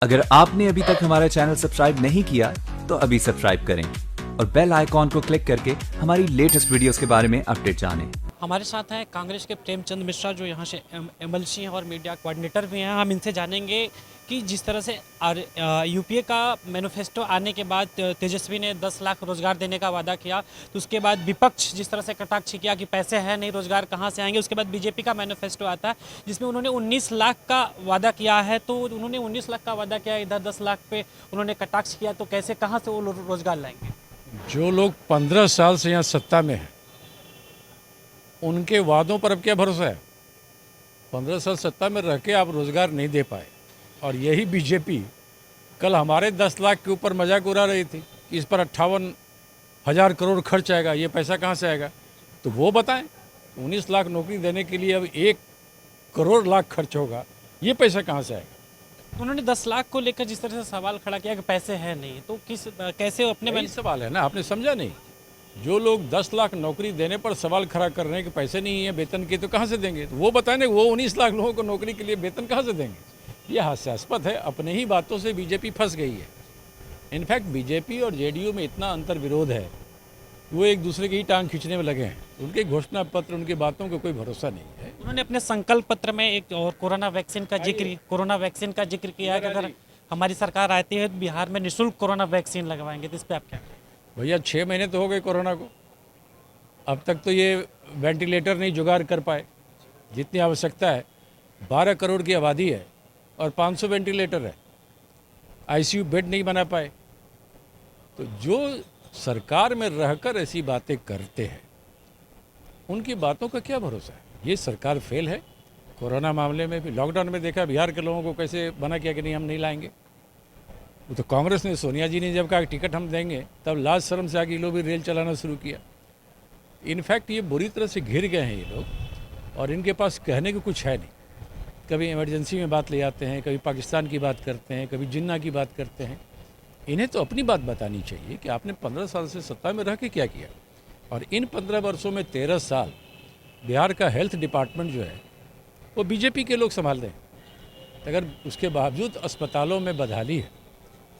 अगर आपने अभी तक हमारा चैनल सब्सक्राइब नहीं किया तो अभी सब्सक्राइब करें और बेल आइकॉन को क्लिक करके हमारी लेटेस्ट वीडियोस के बारे में अपडेट जानें। हमारे साथ हैं कांग्रेस के प्रेमचंद मिश्रा, जो यहाँ से एमएलसी हैं और मीडिया कोऑर्डिनेटर भी हैं। हम इनसे जानेंगे कि जिस तरह से यूपीए का मैनिफेस्टो आने के बाद तेजस्वी ने 10 लाख रोजगार देने का वादा किया, तो उसके बाद विपक्ष जिस तरह से कटाक्ष किया कि पैसे हैं नहीं, रोजगार कहाँ से आएंगे। उसके बाद बीजेपी का मैनिफेस्टो आता है जिसमें उन्होंने 19 लाख का वादा किया है, तो उन्होंने 19 लाख का वादा किया, इधर 10 लाख पे उन्होंने कटाक्ष किया, तो कैसे कहाँ से वो रोजगार लाएंगे। जो लोग 15 साल से यहाँ सत्ता में हैं उनके वादों पर अब क्या भरोसा है। 15 साल सत्ता में रह के आप रोज़गार नहीं दे पाए, और यही बीजेपी कल हमारे 10 लाख के ऊपर मजाक उड़ा रही थी कि इस पर 58,000 करोड़ खर्च आएगा, ये पैसा कहाँ से आएगा। तो वो बताएं, 19 लाख नौकरी देने के लिए अब 1 करोड़ लाख खर्च होगा, ये पैसा कहाँ से आएगा। उन्होंने 10 लाख को लेकर जिस तरह से सवाल खड़ा किया कि पैसे हैं नहीं, तो कैसे अपने वही सवाल है ना, आपने समझा नहीं। जो लोग 10 लाख नौकरी देने पर सवाल खड़ा कर रहे हैं कि पैसे नहीं है वेतन के, तो कहाँ से देंगे। तो वो बताएं, वो 19 लाख लोगों को नौकरी के लिए वेतन कहाँ से देंगे। ये हास्यास्पद है। अपने ही बातों से बीजेपी फंस गई है। इनफैक्ट बीजेपी और जेडीयू में इतना अंतर विरोध है, वो एक दूसरे की ही टांग खींचने में लगे हैं। उनके घोषणा पत्र, उनकी बातों का कोई भरोसा नहीं है। उन्होंने अपने संकल्प पत्र में एक और कोरोना वैक्सीन का जिक्र किया है कि अगर हमारी सरकार आती है तो बिहार में निःशुल्क कोरोना वैक्सीन लगवाएंगे। तो इस पर आप क्या कहें? भैया 6 महीने तो हो गए कोरोना को, अब तक तो ये वेंटिलेटर नहीं जुगाड़ कर पाए जितनी आवश्यकता है। 12 करोड़ की आबादी है और 500 वेंटिलेटर है, आईसीयू बेड नहीं बना पाए। तो जो सरकार में रहकर ऐसी बातें करते हैं उनकी बातों का क्या भरोसा है। ये सरकार फेल है। कोरोना मामले में भी, लॉकडाउन में देखा बिहार के लोगों को कैसे मना किया कि नहीं हम नहीं लाएंगे। वो तो कांग्रेस ने, सोनिया जी ने जब कहा टिकट हम देंगे, तब लाज शर्म से आगे लोग भी रेल चलाना शुरू किया। इनफैक्ट ये बुरी तरह से घिर गए हैं ये लोग, और इनके पास कहने को कुछ है नहीं। कभी इमरजेंसी में बात ले आते हैं, कभी पाकिस्तान की बात करते हैं, कभी जिन्ना की बात करते हैं। इन्हें तो अपनी बात बतानी चाहिए कि आपने 15 साल से सत्ता में रह के क्या किया। और इन 15 वर्षों में 13 साल बिहार का हेल्थ डिपार्टमेंट जो है वो बीजेपी के लोग संभाल रहे हैं। अगर उसके बावजूद अस्पतालों में बदहाली है,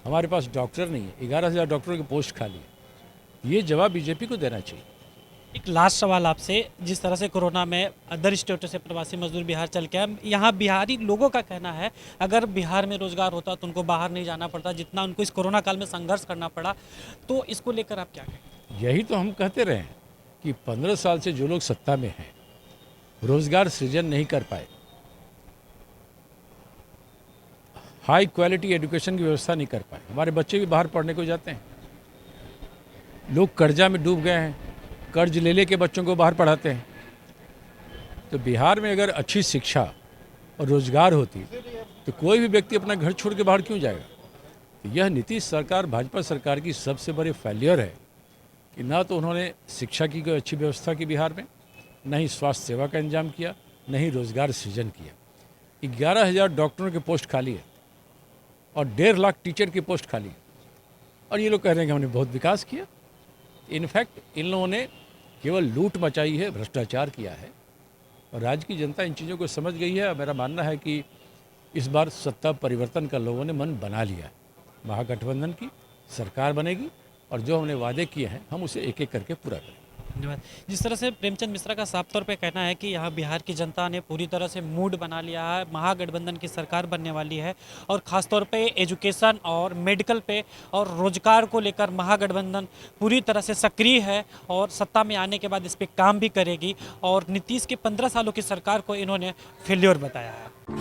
हमारे पास डॉक्टर नहीं है, 11,000 डॉक्टरों की पोस्ट खाली है, ये जवाब बीजेपी को देना चाहिए। एक लास्ट सवाल आपसे, जिस तरह से कोरोना में अदर स्टेटों से प्रवासी मजदूर बिहार चल के आए, यहाँ बिहारी लोगों का कहना है अगर बिहार में रोजगार होता तो उनको बाहर नहीं जाना पड़ता जितना उनको इस कोरोना काल में संघर्ष करना पड़ा। तो इसको लेकर आप क्या कहें? यही तो हम कहते रहे हैं कि 15 साल से जो लोग सत्ता में हैं रोजगार सृजन नहीं कर पाए, हाई क्वालिटी एजुकेशन की व्यवस्था नहीं कर पाए। हमारे बच्चे भी बाहर पढ़ने को जाते हैं, लोग कर्जा में डूब गए हैं, कर्ज ले के बच्चों को बाहर पढ़ाते हैं। तो बिहार में अगर अच्छी शिक्षा और रोजगार होती तो कोई भी व्यक्ति अपना घर छोड़ के बाहर क्यों जाएगा। तो यह नीतीश सरकार, भाजपा सरकार की सबसे बड़ी फेलियर है कि ना तो उन्होंने शिक्षा की कोई अच्छी व्यवस्था की बिहार में, न ही स्वास्थ्य सेवा का इंतजाम किया, न ही रोजगार सृजन किया। 11,000 डॉक्टरों की पोस्ट खाली है और 1.5 लाख टीचर की पोस्ट खाली है, और ये लोग कह रहे हैं कि हमने बहुत विकास किया। इनफैक्ट इन लोगों ने केवल लूट मचाई है, भ्रष्टाचार किया है, और राज्य की जनता इन चीज़ों को समझ गई है। मेरा मानना है कि इस बार सत्ता परिवर्तन का लोगों ने मन बना लिया है। महागठबंधन की सरकार बनेगी और जो हमने वादे किए हैं हम उसे एक एक करके पूरा करेंगे। धन्यवाद। जिस तरह से प्रेमचंद मिश्रा का साफ तौर पे कहना है कि यहाँ बिहार की जनता ने पूरी तरह से मूड बना लिया है, महागठबंधन की सरकार बनने वाली है, और ख़ासतौर पे एजुकेशन और मेडिकल पे और रोजगार को लेकर महागठबंधन पूरी तरह से सक्रिय है और सत्ता में आने के बाद इस पर काम भी करेगी। और नीतीश के 15 सालों की सरकार को इन्होंने फेल्योर बताया है।